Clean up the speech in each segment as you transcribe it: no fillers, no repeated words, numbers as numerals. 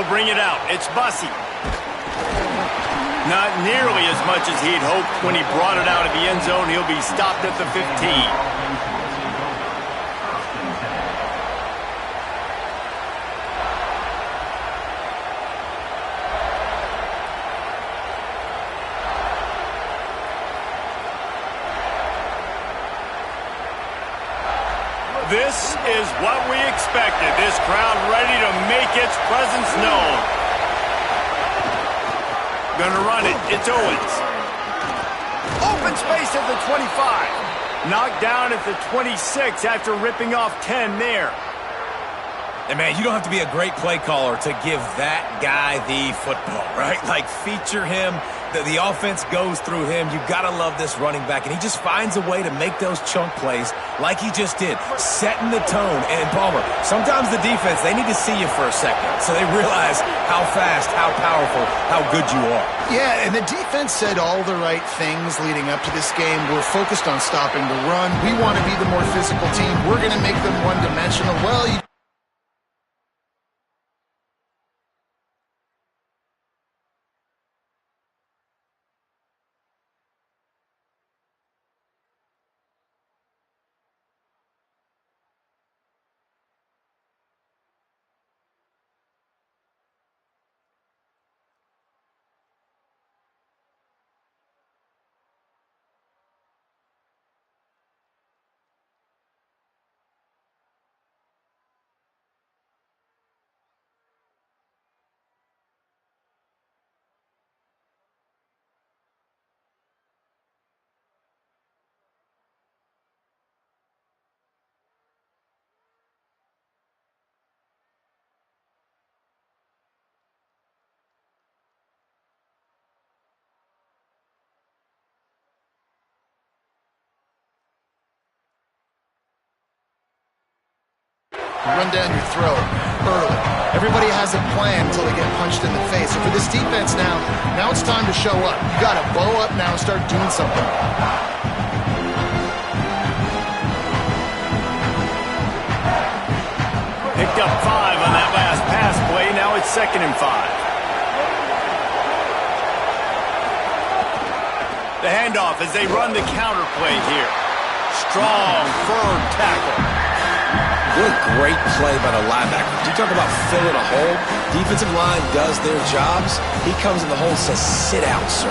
He'll bring it out. It's Bussey. Not nearly as much as he'd hoped when he brought it out of the end zone. He'll be stopped at the 15. This is what we expected. This crowd ready to make its presence known. Gonna run it. It's Owens. Open space at the 25. Knocked down at the 26 after ripping off 10 there. And, man, you don't have to be a great play caller to give that guy the football, right? Like, feature him. The offense goes through him. You got to love this running back. And he just finds a way to make those chunk plays like he just did, setting the tone. And, Palmer, sometimes the defense, they need to see you for a second so they realize how fast, how powerful, how good you are. Yeah, and the defense said all the right things leading up to this game. We're focused on stopping the run. We want to be the more physical team. We're going to make them one-dimensional. Well, run down your throat early. Everybody has a plan until they get punched in the face. So for this defense now it's time to show up. You got to bow up now and start doing something. Picked up 5 on that last pass play. Now it's 2nd and 5. The handoff as they run the counter play here. Strong, firm tackle. What a great play by the linebacker. You talk about filling a hole. Defensive line does their jobs. He comes in the hole and says, sit out, sir.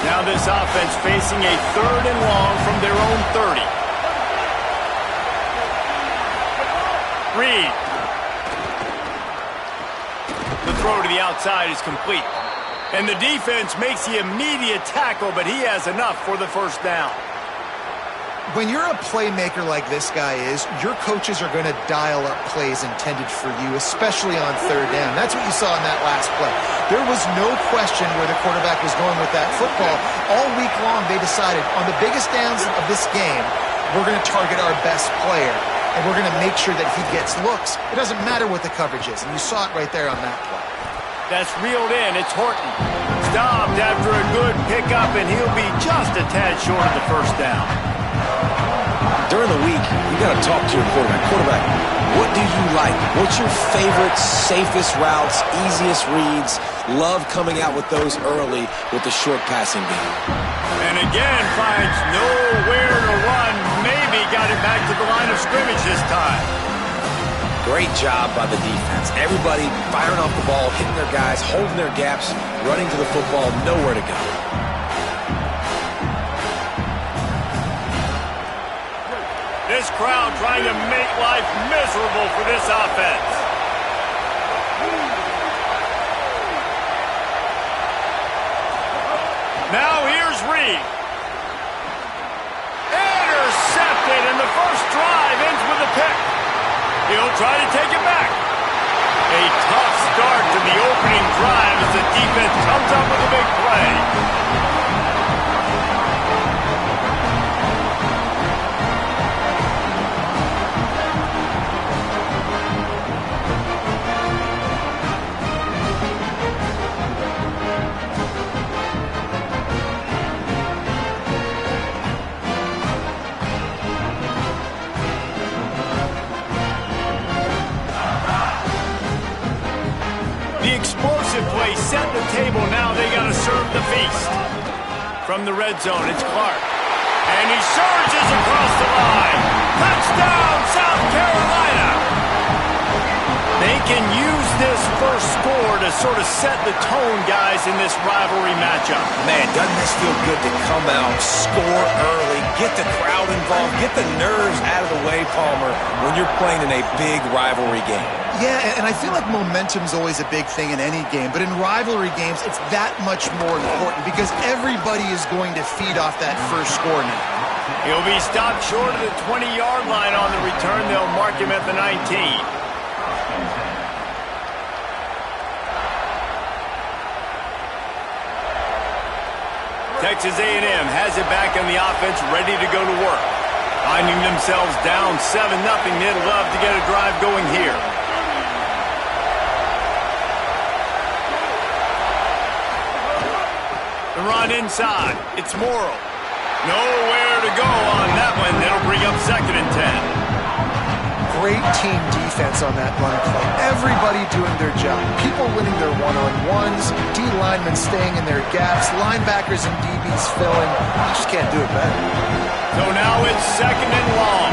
Now this offense facing a 3rd and long from their own 30. Reed. The throw to the outside is complete. And the defense makes the immediate tackle, but he has enough for the first down. When you're a playmaker like this guy is, your coaches are going to dial up plays intended for you, especially on 3rd down. That's what you saw in that last play. There was no question where the quarterback was going with that football. All week long, they decided on the biggest downs of this game, we're going to target our best player, and we're going to make sure that he gets looks. It doesn't matter what the coverage is, and you saw it right there on that play. That's reeled in. It's Horton. Stopped after a good pickup, and he'll be just a tad short of the first down. During the week, you got to talk to your quarterback. Quarterback, what do you like? What's your favorite, safest routes, easiest reads? Love coming out with those early with the short passing game. And again, finds nowhere to run. Maybe got it back to the line of scrimmage this time. Great job by the defense. Everybody firing off the ball, hitting their guys, holding their gaps, running to the football, nowhere to go. This crowd trying to make life miserable for this offense. Now here's Reed. Intercepted, and the first drive ends with a pick. He'll try to take it back. A tough start to the opening drive as the defense comes up with a big play. they set the table. Now they got to serve the feast. From the red zone, it's Clark. And he surges across the line. Touchdown, South Carolina! They can use this first score to sort of set the tone, guys, in this rivalry matchup. Man, doesn't this feel good to come out, score early, get the crowd involved, get the nerves out of the way, Palmer, when you're playing in a big rivalry game? Yeah, and I feel like momentum's always a big thing in any game, but in rivalry games, it's that much more important because everybody is going to feed off that first score now. He'll be stopped short of the 20-yard line on the return. They'll mark him at the 19. Texas A&M has it back on the offense, ready to go to work. Finding themselves down 7-0, they'd love to get a drive going here. The run inside. It's Morrill. Nowhere to go on that one. That'll bring up 2nd and 10. Great team defense on that run play. Everybody doing their job. People winning their one-on-ones, D linemen staying in their gaps, linebackers and DBs filling. You just can't do it better. So now it's 2nd and long.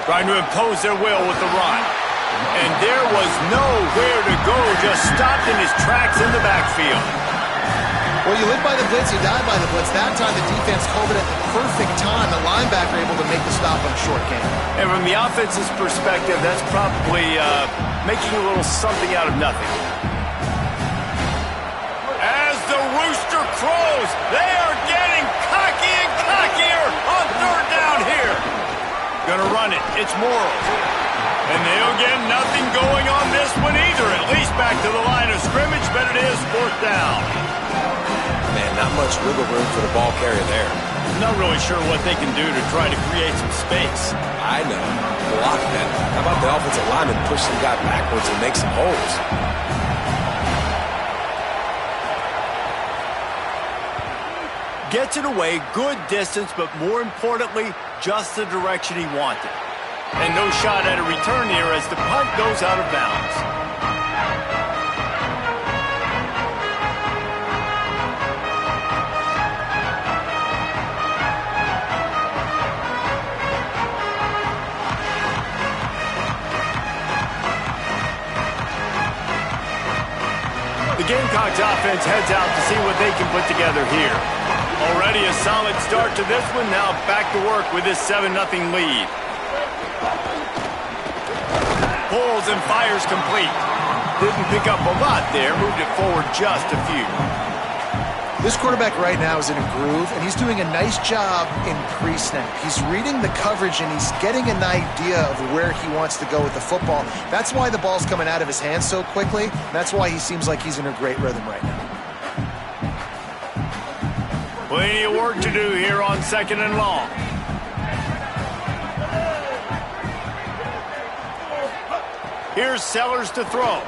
Trying to impose their will with the run. And there was nowhere to go, just stopped in his tracks in the backfield. Well, you live by the blitz, you die by the blitz. That time the defense called it at the perfect time. The linebacker able to make the stop on a short game. And from the offense's perspective, that's probably making a little something out of nothing. As the rooster crows, they are getting cocky and cockier on 3rd down here. Gonna run it. It's Morrill. And they'll get nothing going on this one either. At least back to the line of scrimmage, but it is 4th down. Man, not much wiggle room for the ball carrier there. Not really sure what they can do to try to create some space. I know. Block that. How about the offensive lineman push some guy backwards and make some holes? Gets it away, good distance, but more importantly, just the direction he wanted. And no shot at a return here as the punt goes out of bounds. The Gamecocks offense heads out to see what they can put together here. Already a solid start to this one. Now back to work with this 7-0 lead. Pulls and fires complete. Didn't pick up a lot there. Moved it forward just a few. This quarterback right now is in a groove, and he's doing a nice job in pre-snap. He's reading the coverage, and he's getting an idea of where he wants to go with the football. That's why the ball's coming out of his hands so quickly. That's why he seems like he's in a great rhythm right now. Plenty of work to do here on 2nd and long. Here's Sellers to throw.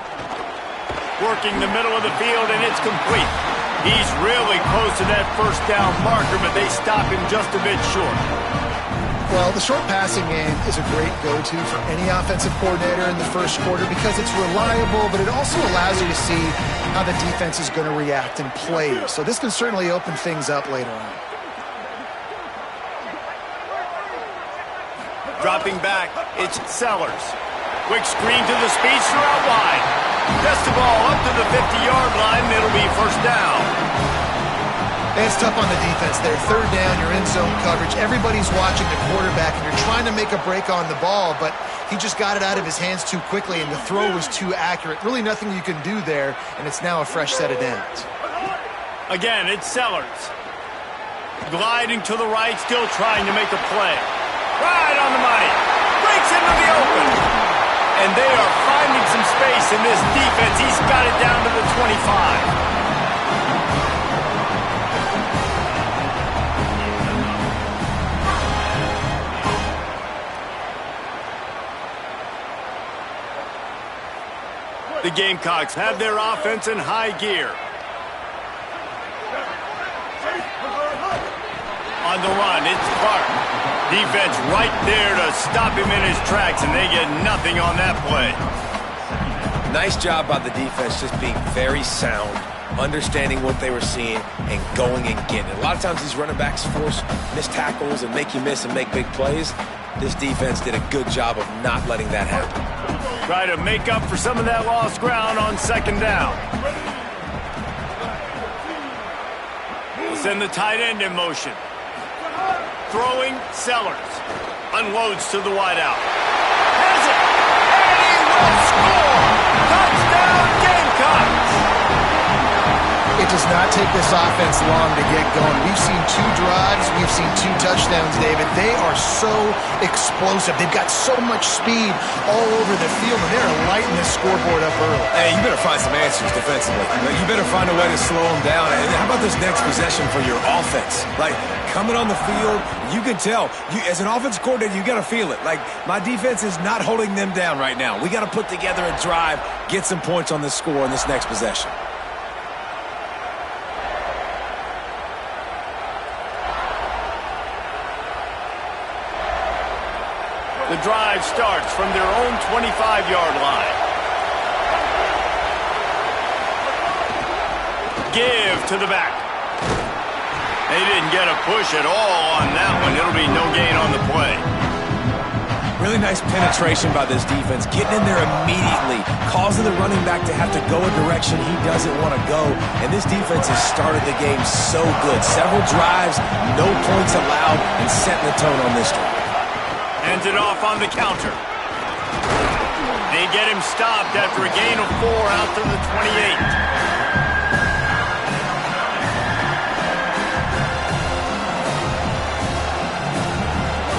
Working the middle of the field, and it's complete. He's really close to that 1st down marker, but they stop him just a bit short. Well, the short passing game is a great go-to for any offensive coordinator in the first quarter because it's reliable, but it also allows you to see how the defense is going to react and play. So this can certainly open things up later on. Dropping back, it's Sellers. Quick screen to the speedster out wide. Gets the ball up to the 50-yard line, and it'll be 1st down. And it's tough on the defense there. 3rd down, you're in zone coverage. Everybody's watching the quarterback, and you're trying to make a break on the ball, but he just got it out of his hands too quickly, and the throw was too accurate. Really nothing you can do there, and it's now a fresh set of downs. Again, it's Sellers. Gliding to the right, still trying to make a play. Right on the money. Breaks into the open. And they are finding some space in this defense. He's got it down to the 25. The Gamecocks have their offense in high gear. On the run, it's Clark. Defense right there to stop him in his tracks, and they get nothing on that play. Nice job by the defense just being very sound, understanding what they were seeing, and going and getting it. A lot of times these running backs force missed tackles and make you miss and make big plays. This defense did a good job of not letting that happen. Try to make up for some of that lost ground on second down. We'll send the tight end in motion. Throwing, Sellers. Unloads to the wideout. Has it! And he will score! Touchdown, Gamecocks! It does not take this offense long to get going. We've seen 2 drives. We've seen 2 touchdowns, David. They are so explosive. They've got so much speed all over the field, and they're lighting the scoreboard up early. Hey, you better find some answers defensively. You better find a way to slow them down. And how about this next possession for your offense? Like, coming on the field, you can tell. As an offense coordinator, you got to feel it. Like, my defense is not holding them down right now. We got to put together a drive, get some points on this score in this next possession. The drive starts from their own 25-yard line. Give to the back. They didn't get a push at all on that one. It'll be no gain on the play. Really nice penetration by this defense, getting in there immediately, causing the running back to have to go a direction he doesn't want to go. And this defense has started the game so good. Several drives, no points allowed, and setting the tone on this drive. Hands it off on the counter. They get him stopped after a gain of 4 out to the 28.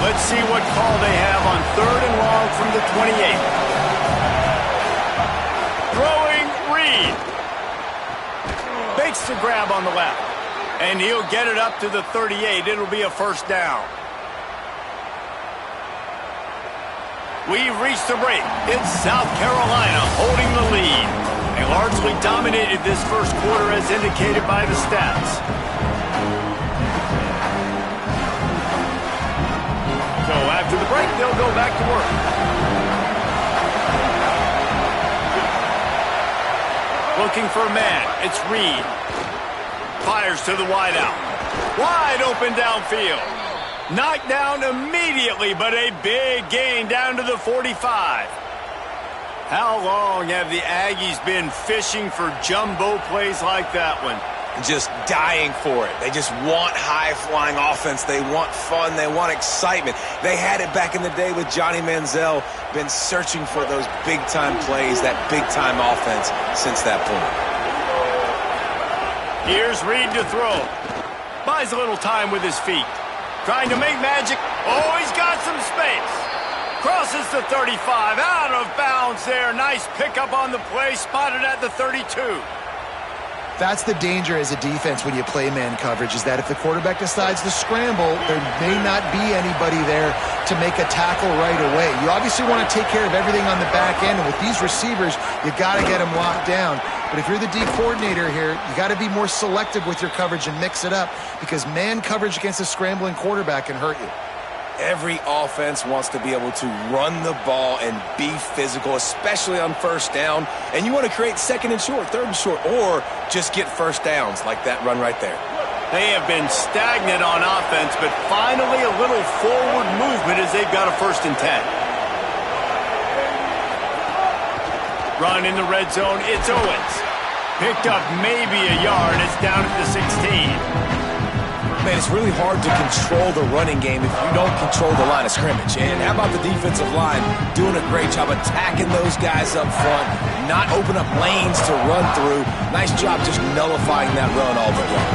Let's see what call they have on 3rd and long from the 28. Throwing, Reed. Fakes the grab on the left. And he'll get it up to the 38. It'll be a first down. We've reached the break. It's South Carolina holding the lead. They largely dominated this first quarter as indicated by the stats. So after the break, they'll go back to work. Looking for a man. It's Reed. Fires to the wideout. Wide open downfield. Knocked down immediately, but a big gain down to the 45. How long have the Aggies been fishing for jumbo plays like that one? Just dying for it. They just want high-flying offense. They want fun. They want excitement. They had it back in the day with Johnny Manziel. Been searching for those big-time plays, that big-time offense since that point. Here's Reed to throw. Buys a little time with his feet. Trying to make magic. Oh, he's got some space. Crosses the 35. Out of bounds there. Nice pickup on the play. Spotted at the 32. That's the danger as a defense when you play man coverage, is that if the quarterback decides to scramble, there may not be anybody there to make a tackle right away. You obviously want to take care of everything on the back end, and with these receivers, you got to get them locked down. But if you're the D coordinator here, you got to be more selective with your coverage and mix it up, because man coverage against a scrambling quarterback can hurt you. Every offense wants to be able to run the ball and be physical, especially on first down. And you want to create 2nd and short, 3rd and short, or just get first downs like that run right there. They have been stagnant on offense, but finally a little forward movement as they've got a 1st and 10. Run in the red zone, it's Owens. Picked up maybe a yard, it's down at the 16. Man, it's really hard to control the running game if you don't control the line of scrimmage. And how about the defensive line doing a great job attacking those guys up front, not open up lanes to run through. Nice job just nullifying that run altogether.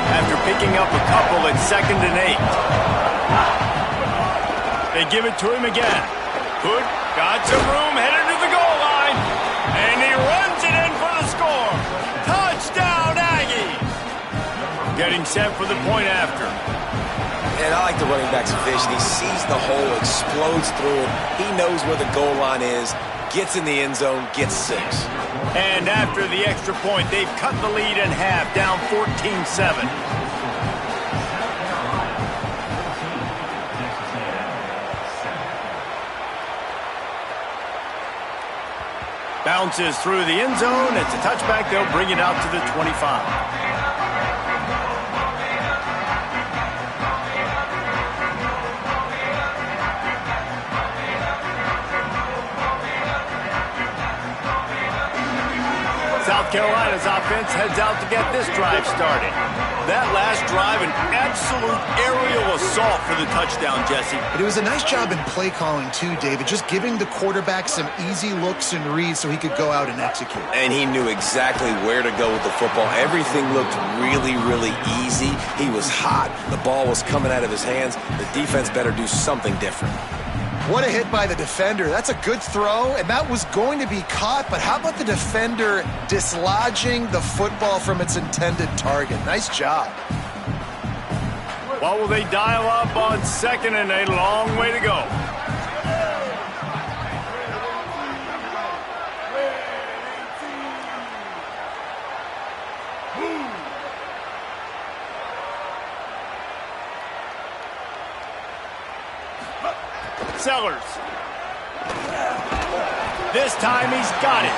After picking up a couple at 2nd and 8. They give it to him again. Hood got some room, headed to the goal line, and he runs it in for the score. Touchdown, Aggies! Getting set for the point after. And I like the running back's vision. He sees the hole, explodes through it. He knows where the goal line is, gets in the end zone, gets 6. And after the extra point, they've cut the lead in half, down 14-7. Bounces through the end zone. It's a touchback. They'll bring it out to the 25. South Carolina's offense heads out to get this drive started. That last drive, an absolute aerial assault for the touchdown, Jesse. But it was a nice job in play calling too, David, just giving the quarterback some easy looks and reads so he could go out and execute. And he knew exactly where to go with the football. Everything looked really, really easy. He was hot. The ball was coming out of his hands. The defense better do something different. What a hit by the defender. That's a good throw, and that was going to be caught, but how about the defender dislodging the football from its intended target? Nice job. What will they dial up on 2nd and a long way to go? Sellers. This time he's got it.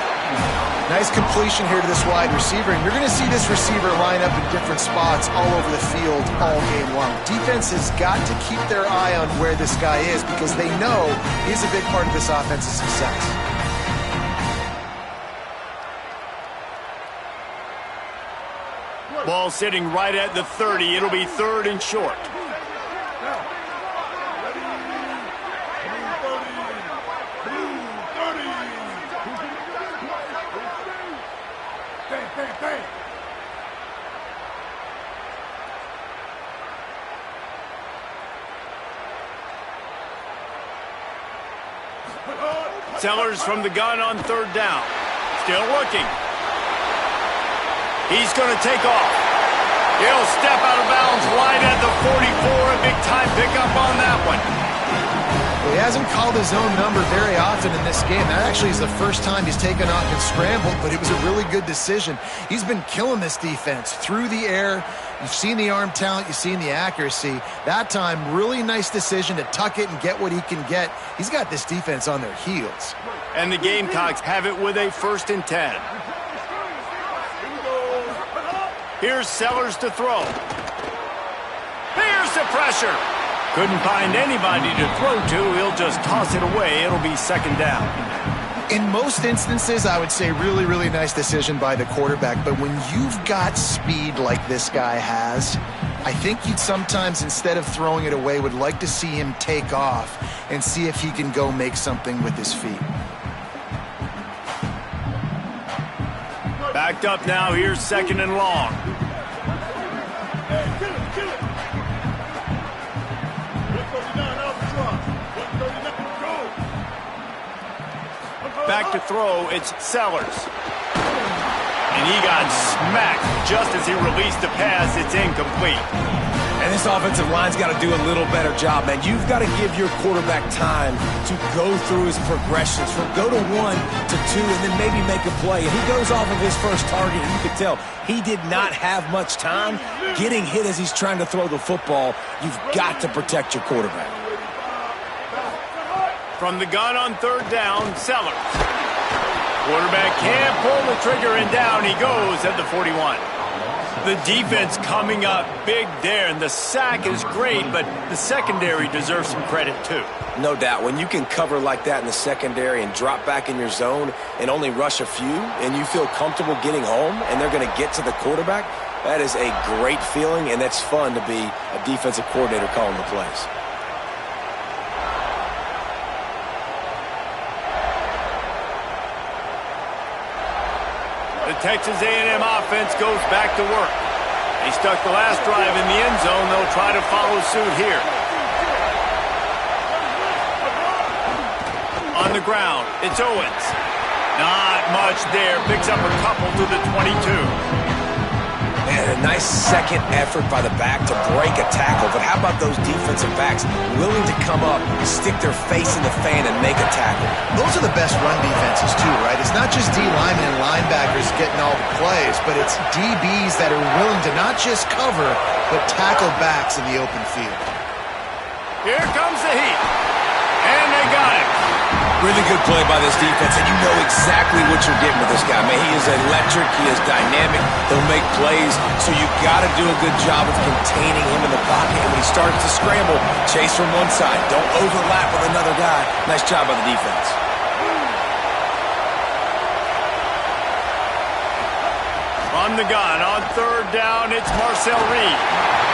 Nice completion here to this wide receiver, and you're going to see this receiver line up in different spots all over the field all game long. Defense has got to keep their eye on where this guy is because they know he's a big part of this offense's success. Ball sitting right at the 30. It'll be 3rd and short. Sellers from the gun on 3rd down. Still looking. He's going to take off. He'll step out of bounds right at the 44. A big-time pickup on that one. Well, he hasn't called his own number very often in this game. That actually is the first time he's taken off and scrambled, but it was a really good decision. He's been killing this defense through the air. You've seen the arm talent. You've seen the accuracy. That time, really nice decision to tuck it and get what he can get. He's got this defense on their heels. And the Gamecocks have it with a 1st and 10. Here's Sellers to throw. Here's the pressure. Couldn't find anybody to throw to. He'll just toss it away. It'll be 2nd down. In most instances, I would say really, really nice decision by the quarterback. But when you've got speed like this guy has, I think you'd sometimes, instead of throwing it away, would like to see him take off and see if he can go make something with his feet. Backed up now. Here's 2nd and long. Back to throw, it's Sellers. And he got smacked just as he released the pass. It's incomplete. And this offensive line's got to do a little better job, man. You've got to give your quarterback time to go through his progressions from go to 1 to 2 and then maybe make a play. And he goes off of his first target, and you can tell he did not have much time getting hit as he's trying to throw the football. You've got to protect your quarterback. From the gun on 3rd down, Sellers. Quarterback can't pull the trigger, and down he goes at the 41. The defense coming up big there, and the sack is great, but the secondary deserves some credit too. No doubt. When you can cover like that in the secondary and drop back in your zone and only rush a few, and you feel comfortable getting home, and they're going to get to the quarterback, that is a great feeling, and that's fun to be a defensive coordinator calling the plays. The Texas A&M offense goes back to work. They stuck the last drive in the end zone. They'll try to follow suit here. On the ground, it's Owens. Not much there. Picks up a couple to the 22. And a nice second effort by the back to break a tackle. But how about those defensive backs willing to come up, stick their face in the fan, and make a tackle? Those are the best run defenses too, right? It's not just D linemen and linebackers getting all the plays, but it's DBs that are willing to not just cover, but tackle backs in the open field. Here comes the heat. And they got it. Really good play by this defense, and you know exactly what you're getting with this guy. Man, he is electric. He is dynamic. He'll make plays, so you got to do a good job of containing him in the pocket. And when he starts to scramble, chase from one side. Don't overlap with another guy. Nice job by the defense. From the gun on third down, it's Marcel Reed.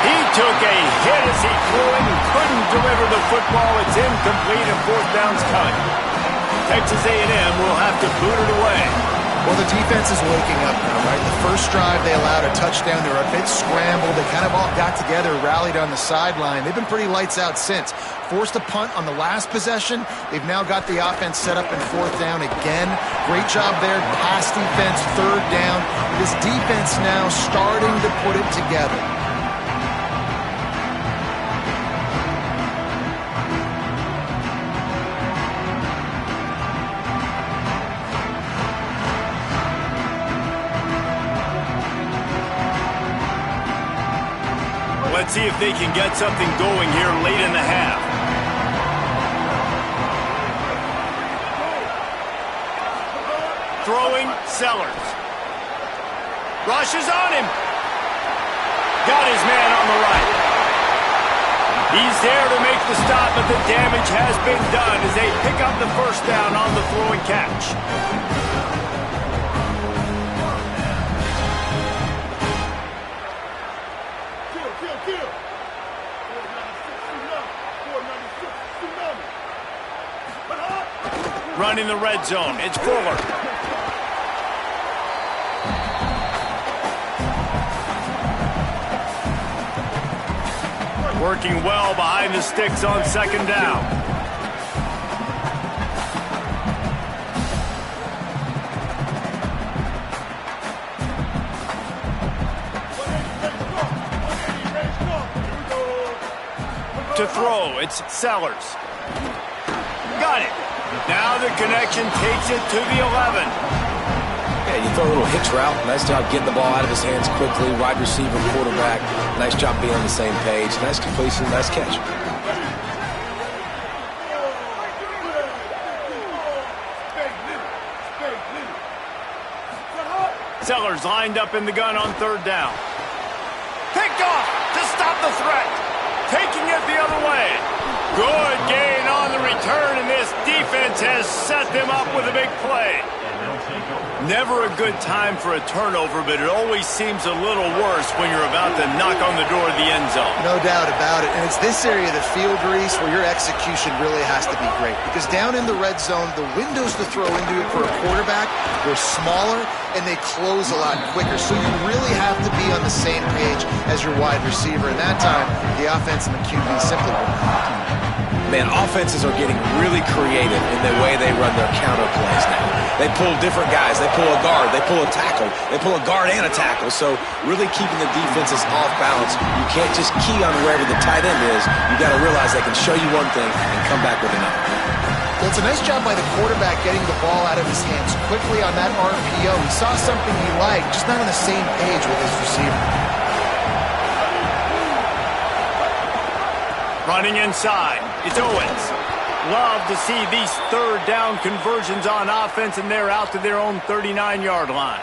He took a hit as he threw it and couldn't deliver the football. It's incomplete and fourth down's cut. Texas A&M will have to boot it away. Well, the defense is waking up now, right? The first drive, they allowed a touchdown. They were a bit scrambled. They kind of all got together, rallied on the sideline. They've been pretty lights out since. Forced a punt on the last possession. They've now got the offense set up in fourth down again. Great job there. Pass defense, third down. This defense now starting to put it together. Let's see if they can get something going here late in the half. Throwing, Sellers. Rushes on him. Got his man on the right. He's there to make the stop, but the damage has been done as they pick up the first down on the throw and catch. Running the red zone, it's Fuller. Working well behind the sticks on second down. To throw, it's Sellers. Got it. Now the connection takes it to the 11. Yeah, you throw a little hitch route. Nice job getting the ball out of his hands quickly. Wide receiver, quarterback. Nice job being on the same page. Nice completion, nice catch. Sellers lined up in the gun on third down. Picked off to stop the threat. Taking it the other way. Good gain on the return, and this defense has set them up with a big play. Never a good time for a turnover, but it always seems a little worse when you're about to knock on the door of the end zone. No doubt about it. And it's this area of the field, Reese, where your execution really has to be great. Because down in the red zone, the windows to throw into it for a quarterback, they're smaller and they close a lot quicker. So you really have to be on the same page as your wide receiver. And that time, the offense and the QB simply were. Man, offenses are getting really creative in the way they run their counter plays now. They pull different guys. They pull a guard. They pull a tackle. They pull a guard and a tackle. So really keeping the defenses off balance. You can't just key on wherever the tight end is. You got to realize they can show you one thing and come back with another. Well, it's a nice job by the quarterback getting the ball out of his hands quickly on that RPO. He saw something he liked, just not on the same page with his receiver. Running inside, it's Owens. Love to see these third down conversions on offense, and they're out to their own 39-yard line.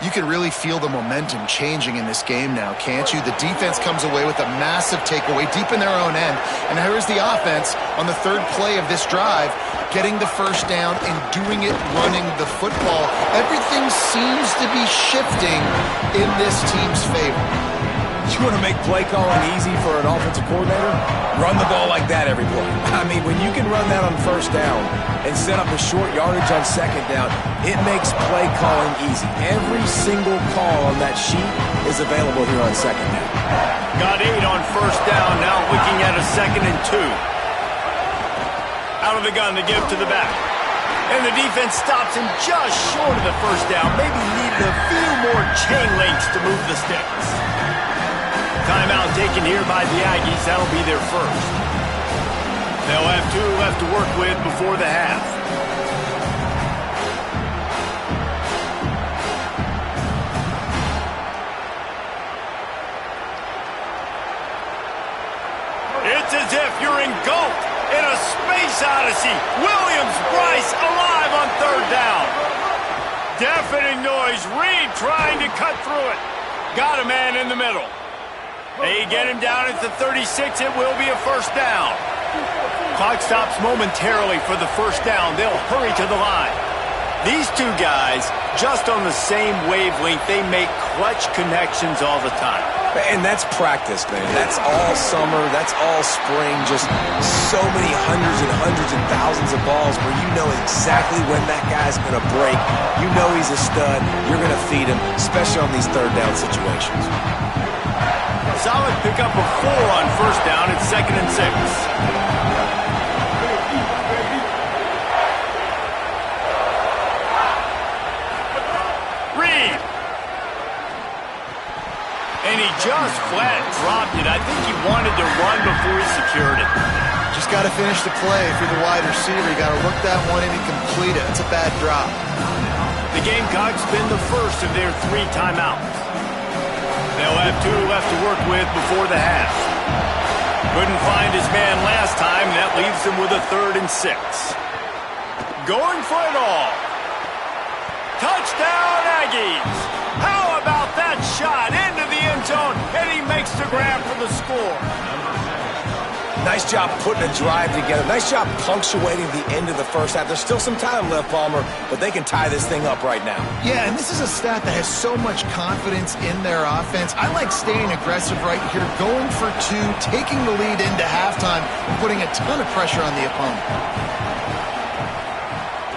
You can really feel the momentum changing in this game now, can't you? The defense comes away with a massive takeaway deep in their own end. And here's the offense on the third play of this drive, getting the first down and doing it running the football. Everything seems to be shifting in this team's favor. You want to make play calling easy for an offensive coordinator? Run the ball like that every play. I mean, when you can run that on first down and set up a short yardage on second down, it makes play calling easy. Every single call on that sheet is available here on second down. Got 8 on first down, now looking at a 2nd and 2. Out of the gun to give to the back. And the defense stops him just short of the first down. Maybe needed a few more chain links to move the sticks. Timeout taken here by the Aggies. That'll be their first. They'll have 2 left to work with before the half. It's as if you're engulfed in a space odyssey. Williams-Brice alive on third down. Deafening noise. Reed trying to cut through it. Got a man in the middle. They get him down at the 36. It will be a first down. Clock stops momentarily for the first down. They'll hurry to the line. These two guys, just on the same wavelength, they make clutch connections all the time. And that's practice, man. That's all summer. That's all spring. Just so many hundreds and thousands of balls where you know exactly when that guy's going to break. You know he's a stud. You're going to feed him, especially on these third down situations. Solid pickup of 4 on first down. It's 2nd and 6. And he just flat dropped it. I think he wanted to run before he secured it. Just got to finish the play. If you're the wide receiver, you got to look that one in and complete it. It's a bad drop. The Gamecocks spend the first of their 3 timeouts. They'll have 2 left to work with before the half. Couldn't find his man last time. That leaves them with a 3rd and 6. Going for it all. Touchdown, Aggies! How about that shot into the end zone, and he makes the grab for the score. Nice job putting a drive together. Nice job punctuating the end of the first half. There's still some time left, Palmer, but they can tie this thing up right now. Yeah, and this is a stat that has so much confidence in their offense. I like staying aggressive right here, going for 2, taking the lead into halftime, and putting a ton of pressure on the opponent.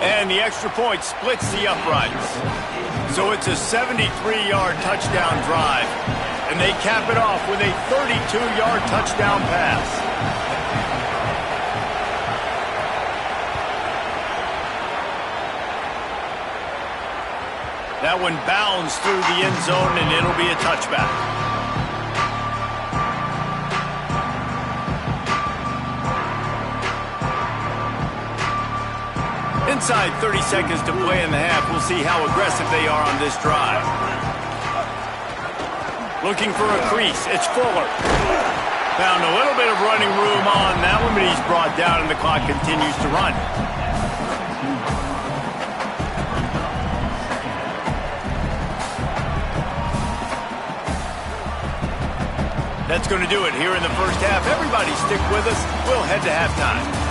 And the extra point splits the uprights. So it's a 73-yard touchdown drive. And they cap it off with a 32-yard touchdown pass. That one bounds through the end zone, and it'll be a touchback. Inside 30 seconds to play in the half. We'll see how aggressive they are on this drive. Looking for a crease. It's Fuller. Found a little bit of running room on that one, but he's brought down and the clock continues to run. That's going to do it here in the first half. Everybody stick with us. We'll head to halftime.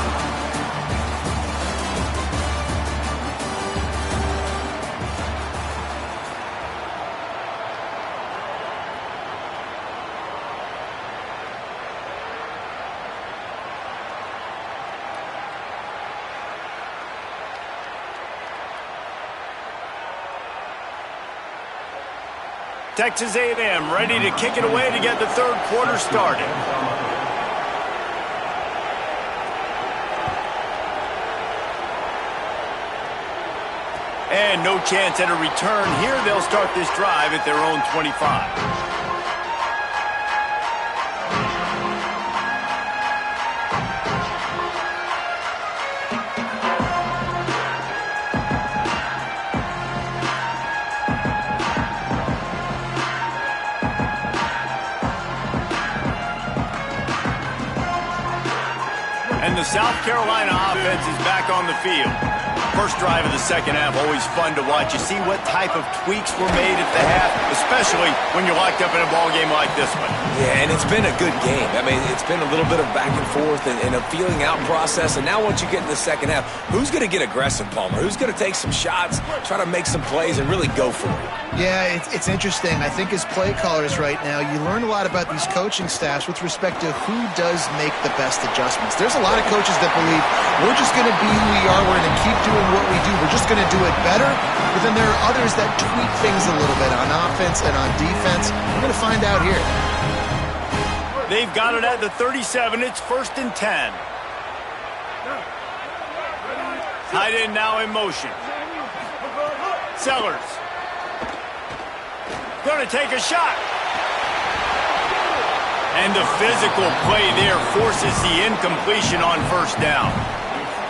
Texas A&M ready to kick it away to get the third quarter started. And no chance at a return here. They'll start this drive at their own 25. And the South Carolina offense is back on the field. First drive of the second half, always fun to watch. You see what type of tweaks were made at the half, especially when you're locked up in a ball game like this one. Yeah, and it's been a good game. I mean, it's been a little bit of back and forth and a feeling out process. And now once you get in the second half, who's going to get aggressive, Palmer? Who's going to take some shots, try to make some plays, and really go for it? Yeah, it's interesting. I think as play callers right now, you learn a lot about these coaching staffs with respect to who does make the best adjustments. There's a lot of coaches that believe we're just going to be who we are. We're going to keep doing what we do. We're just going to do it better. But then there are others that tweak things a little bit on offense and on defense. We're going to find out here. They've got it at the 37. It's 1st and 10. Tight end now in motion. Sellers. Going to take a shot. And the physical play there forces the incompletion on first down.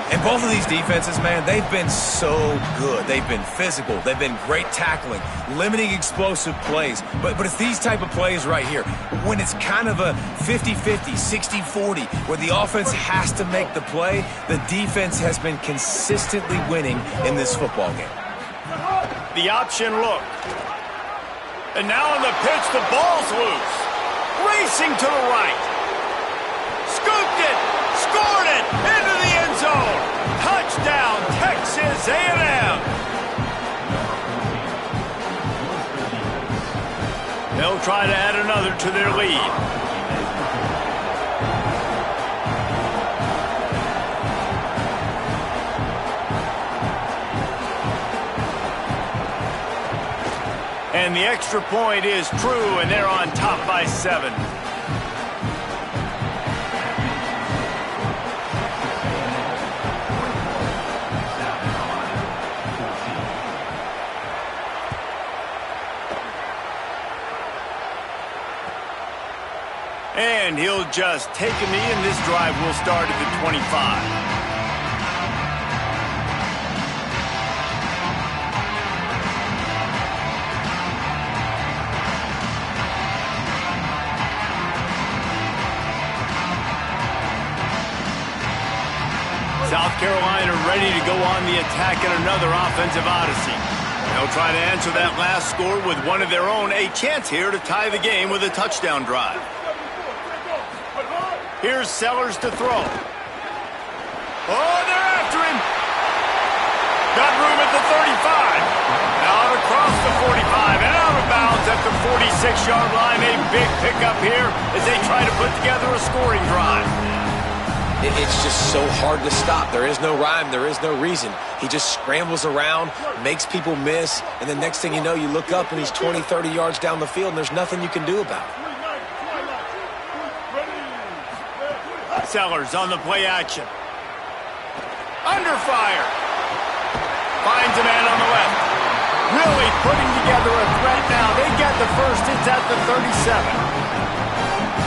And both of these defenses, man, they've been so good. They've been physical. They've been great tackling, limiting explosive plays. But it's these type of plays right here, when it's kind of a 50-50, 60-40, where the offense has to make the play, the defense has been consistently winning in this football game. The option look. And now on the pitch, the ball's loose. Racing to the right. Scooped it. Scored it. Into the end zone. Touchdown, Texas A&M. They'll try to add another to their lead. And the extra point is true, and they're on top by 7. And he'll just take a knee, and this drive will start at the 25. South Carolina ready to go on the attack in another offensive odyssey. They'll try to answer that last score with one of their own. A chance here to tie the game with a touchdown drive. Here's Sellers to throw. Oh, they're after him. Got room at the 35. Out across the 45 and out of bounds at the 46-yard line. A big pickup here as they try to put together a scoring drive. It's just so hard to stop. There is no rhyme. There is no reason. He just scrambles around, makes people miss, and the next thing you know, you look up and he's 20, 30 yards down the field, and there's nothing you can do about it. Sellers on the play action. Under fire. Finds a man on the left. Really putting together a threat now. They get the first. It's at the 37.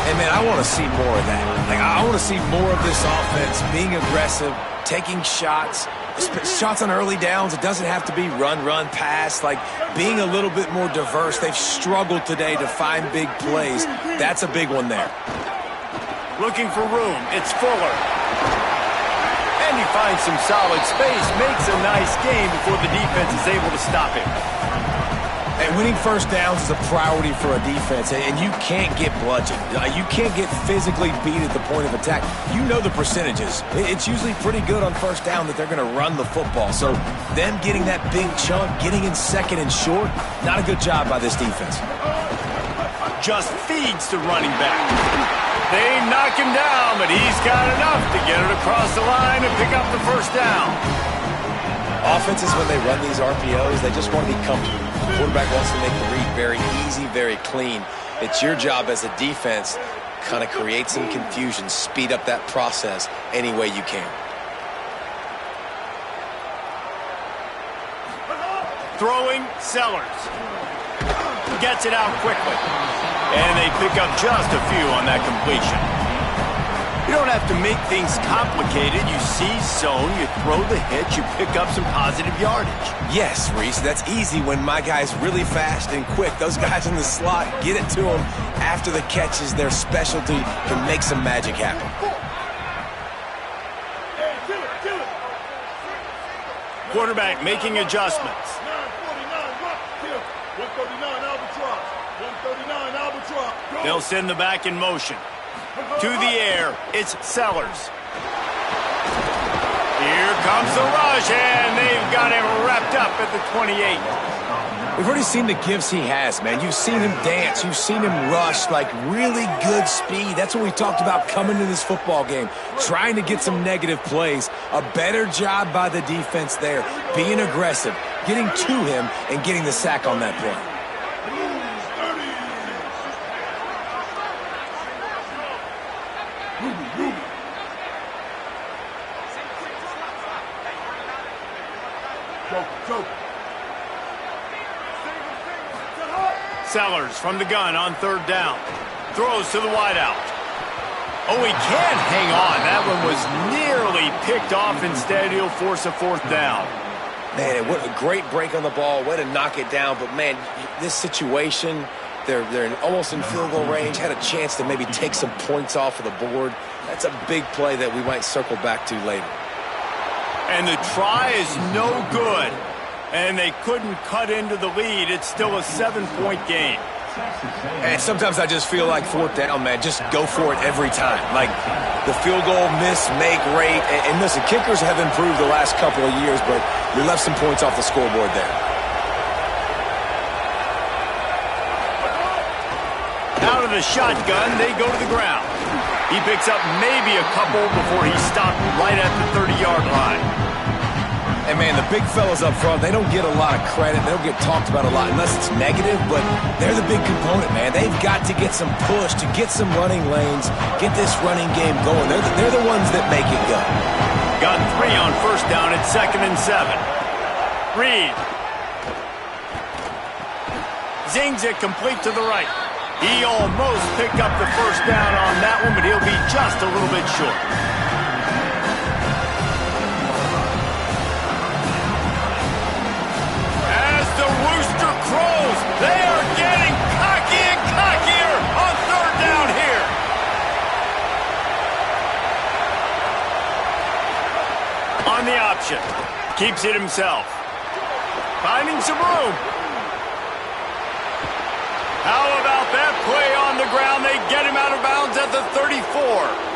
And, man, I want to see more of that. I want to see more of this offense being aggressive, taking shots on early downs. It doesn't have to be run, pass. Being a little bit more diverse. They've struggled today to find big plays. That's a big one there. Looking for room. It's Fuller. And he finds some solid space. Makes a nice game before the defense is able to stop him. And winning first downs is a priority for a defense, and you can't get bludgeoned. You can't get physically beat at the point of attack. You know the percentages. It's usually pretty good on first down that they're going to run the football. So them getting that big chunk, getting in second and short, not a good job by this defense. Just feeds to running back. They knock him down, but he's got enough to get it across the line and pick up the first down. Offenses, when they run these RPOs, they just want to be comfortable. The quarterback wants to make the read very easy, very clean. It's your job as a defense, kind of create some confusion, speed up that process any way you can. Throwing, Sellers. Gets it out quickly. And they pick up just a few on that completion. You don't have to make things complicated. You see zone, you throw the hitch, you pick up some positive yardage. Yes, Reese, that's easy when my guy's really fast and quick. Those guys in the slot, get it to them after the catch is their specialty, can make some magic happen. Quarterback making adjustments. 139 Albatross. They'll send the back in motion. To the air, it's Sellers. Here comes the rush, and they've got him wrapped up at the 28. We've already seen the gifts he has, man. You've seen him dance. You've seen him rush, really good speed. That's what we talked about coming to this football game, trying to get some negative plays. A better job by the defense there, being aggressive, getting to him, and getting the sack on that play. Sellers from the gun on third down. Throws to the wideout. Oh, he can't hang on. That one was nearly be picked off. Instead, he'll force a fourth down. Man, what a great break on the ball. Way to knock it down. But, man, this situation, they're almost in field goal range. Had a chance to maybe take some points off of the board. That's a big play that we might circle back to later. And the try is no good. And they couldn't cut into the lead. It's still a 7-point game. And sometimes I just feel like fourth down, man, just go for it every time. Like the field goal miss, make rate. And listen, kickers have improved the last couple of years, but you left some points off the scoreboard there. Out of the shotgun, they go to the ground. He picks up maybe a couple before he's stopped right at the 30-yard line. And, man, the big fellas up front, they don't get a lot of credit. They don't get talked about a lot unless it's negative, but they're the big component, man. They've got to get some push, to get some running lanes, get this running game going. They're the ones that make it go. Got 3 on first down at 2nd and 7. Reed. Zings it complete to the right. He almost picked up the first down on that one, but he'll be just a little bit short. The rooster crows. They are getting cocky and cockier on third down here. On the option. Keeps it himself. Finding some room. How about that play on the ground? They get him out of bounds at the 34.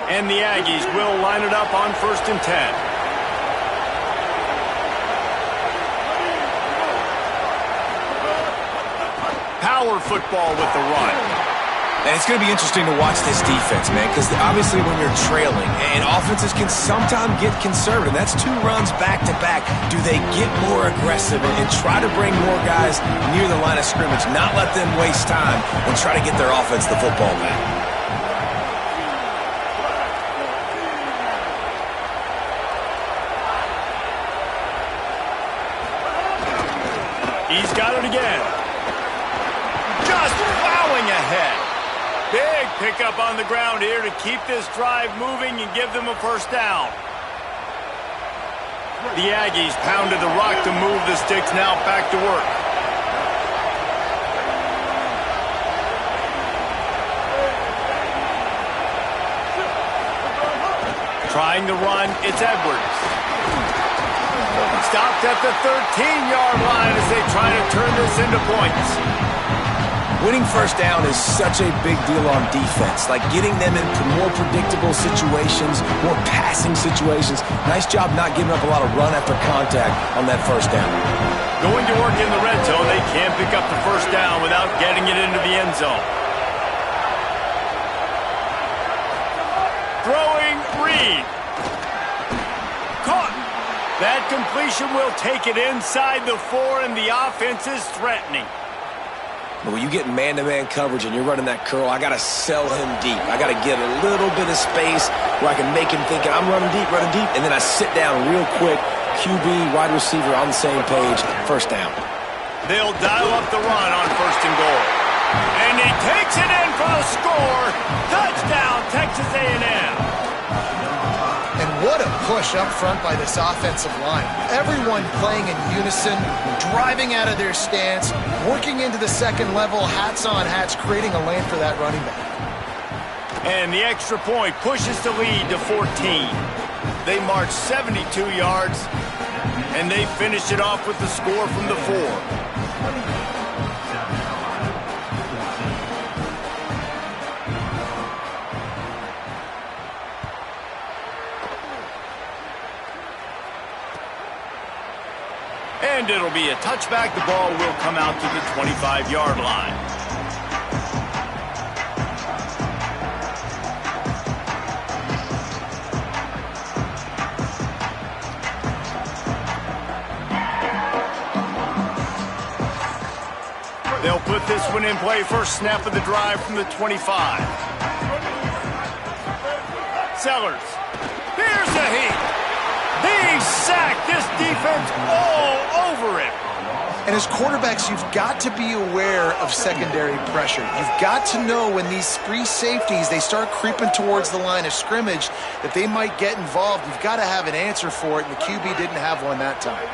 And the Aggies will line it up on 1st and 10. Power football with the run. And it's going to be interesting to watch this defense, man, because obviously when you're trailing, and offenses can sometimes get conservative. That's 2 runs back-to-back. Do they get more aggressive and try to bring more guys near the line of scrimmage, not let them waste time, and try to get their offense the football back? He's got it again. Just plowing ahead. Big pickup on the ground here to keep this drive moving and give them a first down. The Aggies pounded the rock to move the sticks, now back to work. Trying to run, it's Edwards. Stopped at the 13-yard line as they try to turn this into points. Winning first down is such a big deal on defense, like getting them into more predictable situations, more passing situations. Nice job not giving up a lot of run after contact on that first down. Going to work in the red zone, they can't pick up the first down without getting it into the end zone. Throwing Reed. Caught. That completion will take it inside the 4, and the offense is threatening. But when you get man-to-man coverage and you're running that curl, I got to sell him deep. I got to get a little bit of space where I can make him think I'm running deep, and then I sit down real quick. QB, wide receiver on the same page, first down. They'll dial up the run on 1st and goal. And he takes it in for the score. Touchdown, Texas A&M. And what a push up front by this offensive line. Everyone playing in unison, driving out of their stance, working into the second level, hats on hats, creating a lane for that running back. And the extra point pushes the lead to 14. They march 72 yards, and they finish it off with the score from the 4. And it'll be a touchback. The ball will come out to the 25-yard line. They'll put this one in play. First snap of the drive from the 25. Sellers. Here's the heat. The defense all over him. And as quarterbacks, you've got to be aware of secondary pressure. You've got to know when these free safeties, they start creeping towards the line of scrimmage, that they might get involved. You've got to have an answer for it, and the QB didn't have one that time.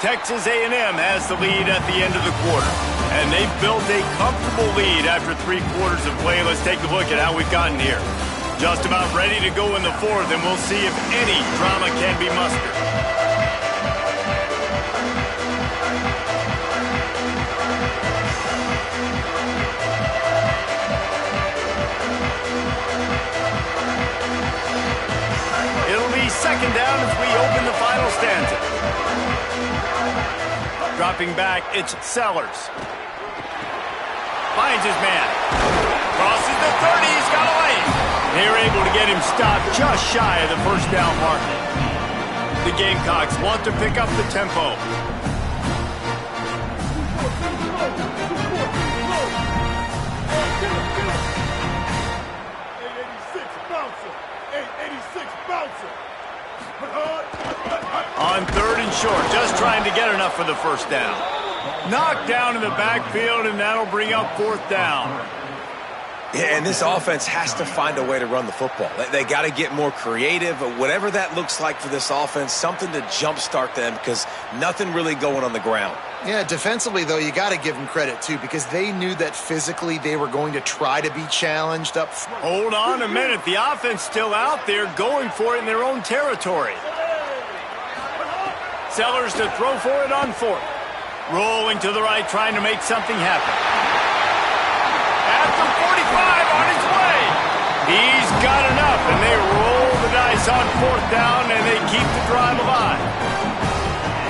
Texas A&M has the lead at the end of the quarter, and they've built a comfortable lead after 3 quarters of play. Let's take a look at how we've gotten here. Just about ready to go in the 4th, and we'll see if any drama can be mustered. It'll be 2nd down as we open the final stanza. Dropping back, it's Sellers. Finds his man. Crosses the 30, he's got a lane. They're able to get him stopped just shy of the 1st down marker. The Gamecocks want to pick up the tempo. On 3rd and short, just trying to get enough for the 1st down. Knocked down in the backfield, and that'll bring up 4th down. Yeah, and this offense has to find a way to run the football. They got to get more creative, but whatever that looks like for this offense, something to jumpstart them because nothing really going on the ground. Yeah, defensively, though, you got to give them credit, too, because they knew that physically they were going to try to be challenged up front. Hold on a minute. The offense still out there going for it in their own territory. Sellers to throw for it on 4th. Rolling to the right, trying to make something happen. At the 45, on his way. He's got enough, and they roll the dice on 4th down, and they keep the drive alive.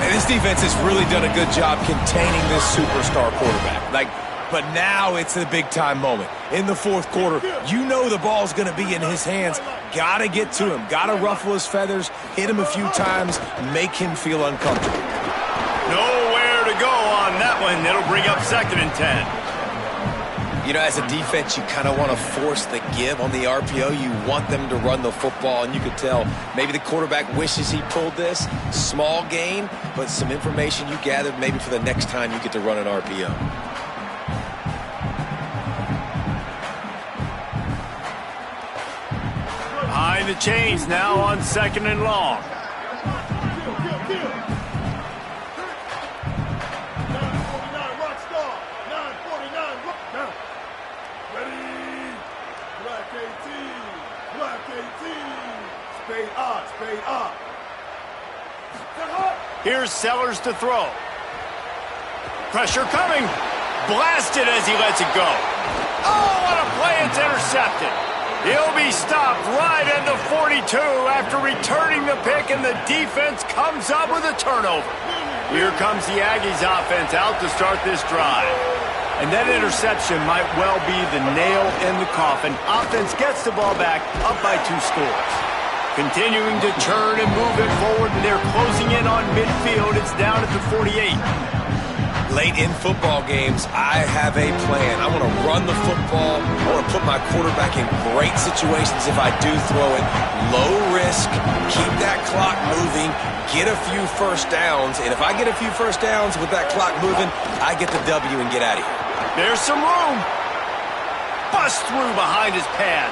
And this defense has really done a good job containing this superstar quarterback. But now it's the big-time moment. In the 4th quarter, you know the ball's going to be in his hands. Got to get to him. Got to ruffle his feathers, hit him a few times, make him feel uncomfortable. Nowhere to go on that one. It'll bring up 2nd and 10. You know, as a defense, you kind of want to force the give on the RPO. You want them to run the football, and you could tell maybe the quarterback wishes he pulled this. Small gain, but some information you gathered maybe for the next time you get to run an RPO. Behind the chains now on 2nd and long. Here's Sellers to throw. Pressure coming. Blasted as he lets it go. Oh, what a play. It's intercepted. He'll be stopped right at the 42 after returning the pick, and the defense comes up with a turnover. Here comes the Aggies offense out to start this drive. And that interception might well be the nail in the coffin. Offense gets the ball back, up by 2 scores. Continuing to turn and move it forward, and they're closing in on midfield. It's down at the 48. Late in football games, I have a plan. I want to run the football. I want to put my quarterback in great situations if I do throw it. Low risk, keep that clock moving, get a few 1st downs. And if I get a few 1st downs with that clock moving, I get the W and get out of here. There's some room. Bust through behind his pad.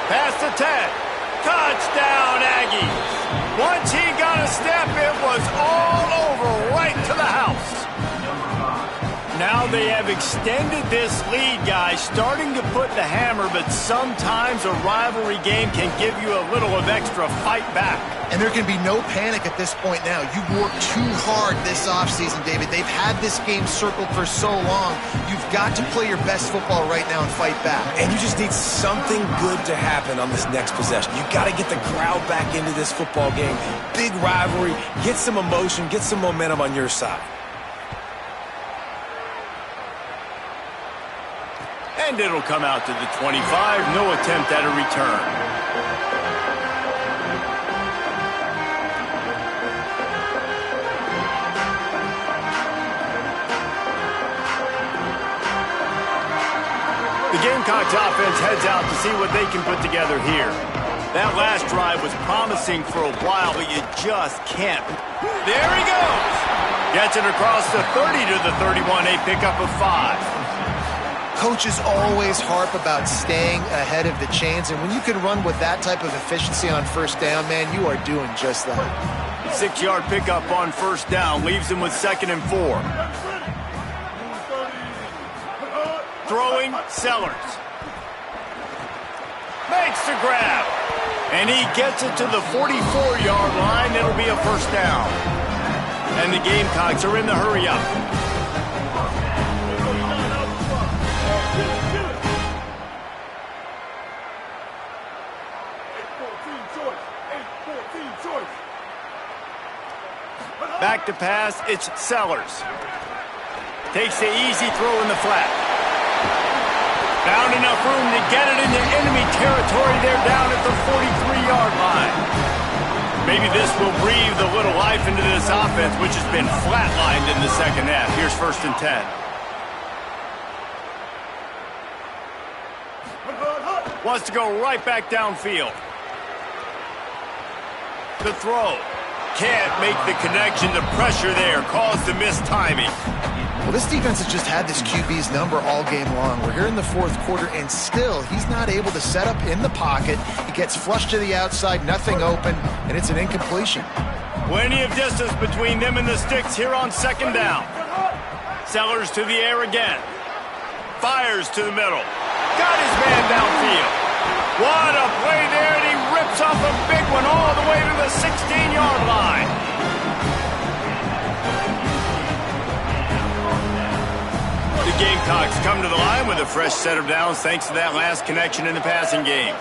Past the 10. Touchdown, Aggies. Once he got a step, it was all over right to the house. Now they have extended this lead, guys, starting to put the hammer, but sometimes a rivalry game can give you a little of extra fight back. And there can be no panic at this point now. You've worked too hard this offseason, David. They've had this game circled for so long. You've got to play your best football right now and fight back. And you just need something good to happen on this next possession. You got to get the crowd back into this football game. Big rivalry. Get some emotion. Get some momentum on your side. And it'll come out to the 25. No attempt at a return. The Gamecocks offense heads out to see what they can put together here. That last drive was promising for a while, but you just can't. There he goes! Gets it across the 30 to the 31, a pickup of 5. Coaches always harp about staying ahead of the chains, and when you can run with that type of efficiency on first down, man, you are doing just that. 6-yard pickup on first down leaves him with 2nd and 4. Throwing, Sellers. Makes the grab. And he gets it to the 44-yard line. It'll be a first down. And the Gamecocks are in the hurry-up. Back to pass, it's Sellers. Takes the easy throw in the flat. Found enough room to get it into enemy territory. They're down at the 43-yard line. Maybe this will breathe a little life into this offense, which has been flatlined in the second half. Here's 1st and 10. Wants to go right back downfield. The throw. Can't make the connection. The pressure there caused the missed timing. Well, this defense has just had this QB's number all game long. We're here in the 4th quarter, and still he's not able to set up in the pocket. He gets flushed to the outside, nothing open, and it's an incompletion. Plenty of distance between them and the sticks here on 2nd down. Sellers to the air again. Fires to the middle. Got his man downfield. What a play there, and he rips off a big one all the way to the 16-yard line. The Gamecocks come to the line with a fresh set of downs thanks to that last connection in the passing game.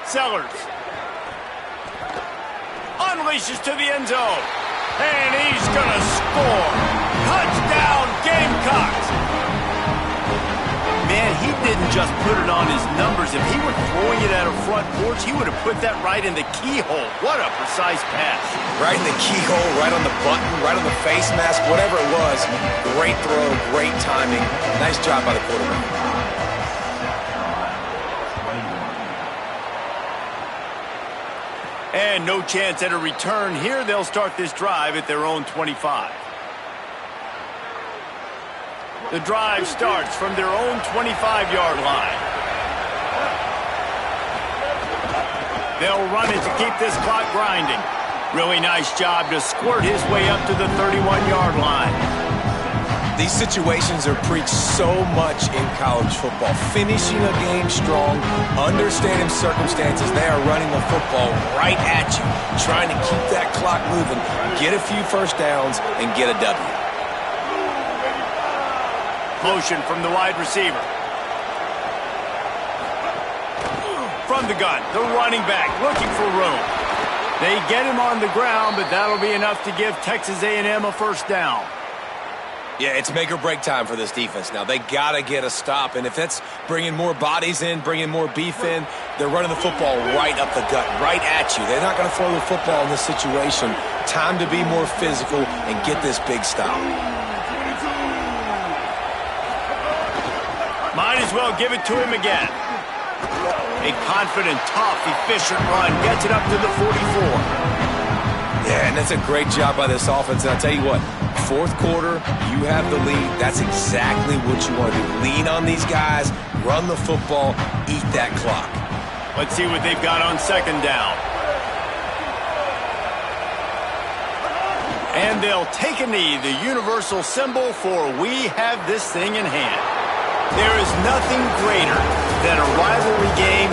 Sellers unleashes to the end zone. And he's going to score. Touchdown, Gamecocks. Man, he didn't just put it on his numbers. If he were throwing it at a front porch, he would have put that right in the keyhole. What a precise pass. Right in the keyhole, right on the button, right on the face mask, whatever it was. Great throw, great timing. Nice job by the quarterback. And no chance at a return here. They'll start this drive at their own 25. The drive starts from their own 25-yard line. They'll run it to keep this clock grinding. Really nice job to squirt his way up to the 31-yard line. These situations are preached so much in college football. Finishing a game strong, understanding circumstances. They are running the football right at you, trying to keep that clock moving, get a few first downs, and get a W. Motion from the wide receiver. From the gun, the running back looking for room. They get him on the ground, but that'll be enough to give Texas A&M a first down. Yeah, it's make or break time for this defense now. They got to get a stop, and if that's bringing more bodies in, bringing more beef in, they're running the football right up the gut, right at you. They're not going to throw the football in this situation. Time to be more physical and get this big stop. Might as well give it to him again. A confident, tough, efficient run gets it up to the 44. Yeah, and that's a great job by this offense. And I'll tell you what, 4th quarter, you have the lead. That's exactly what you want to do. Lean on these guys, run the football, eat that clock. Let's see what they've got on 2nd down. And they'll take a knee, the universal symbol for we have this thing in hand. There is nothing greater than a rivalry game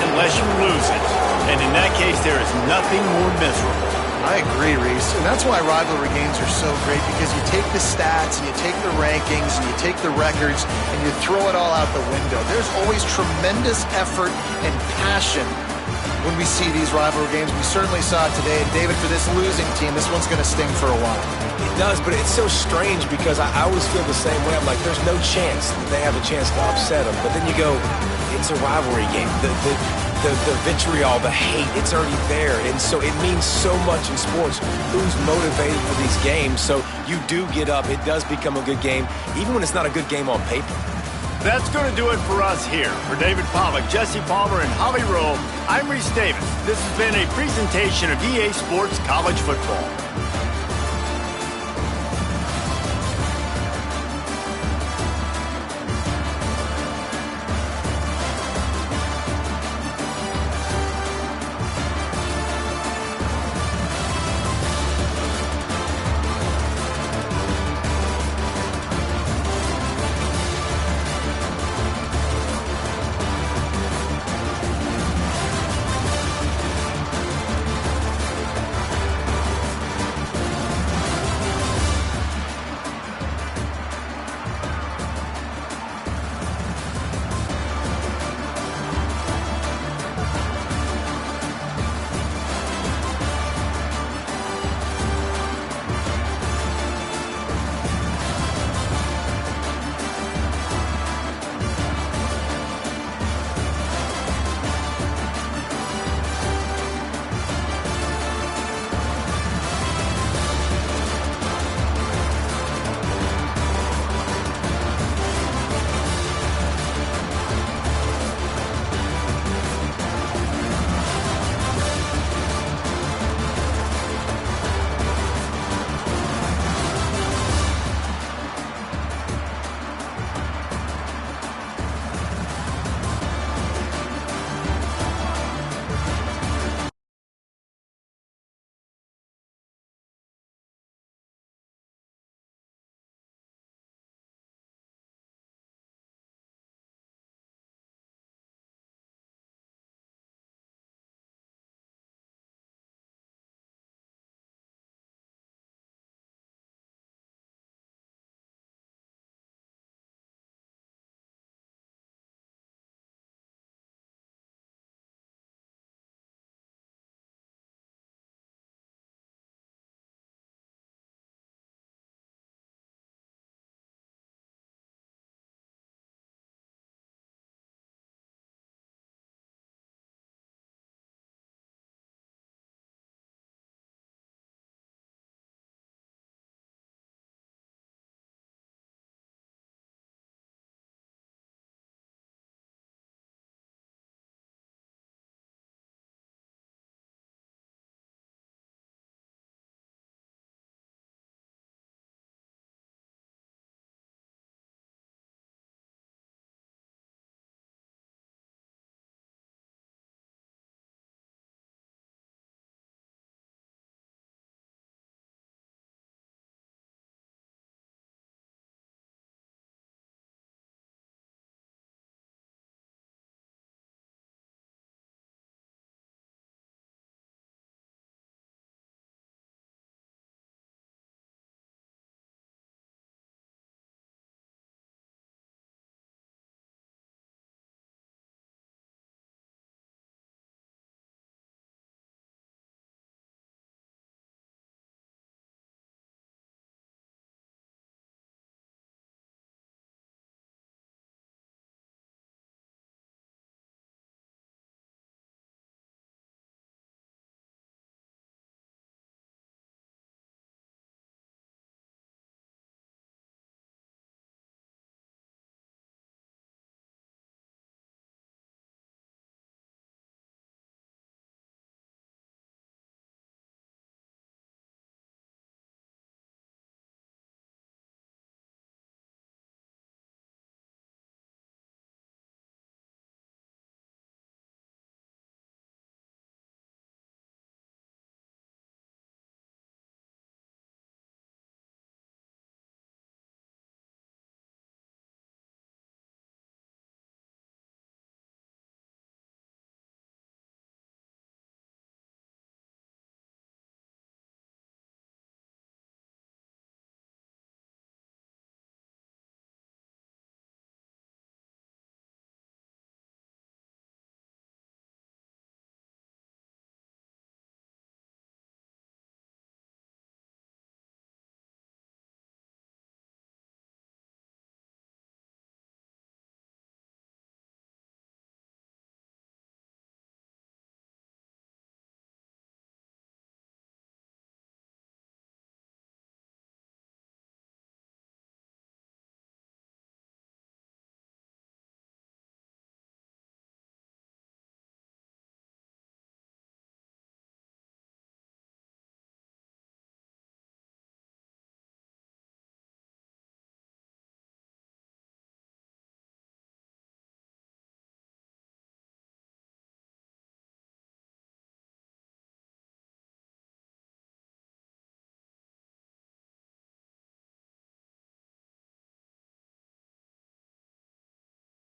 unless you lose it. And in that case, there is nothing more miserable. I agree, Reese. And that's why rivalry games are so great, because you take the stats and you take the rankings and you take the records and you throw it all out the window. There's always tremendous effort and passion when we see these rivalry games. We certainly saw it today. And David, for this losing team, this one's going to sting for a while. It does, but it's so strange because I always feel the same way. I'm like, there's no chance that they have a chance to upset them. But then you go, it's a rivalry game. The the vitriol, the hate, it's already there. And so it means so much in sports. Who's motivated for these games? So you do get up. It does become a good game, even when it's not a good game on paper. That's going to do it for us here. For David Pollack, Jesse Palmer, and Holly Rowe, I'm Reese Davis. This has been a presentation of EA Sports College Football.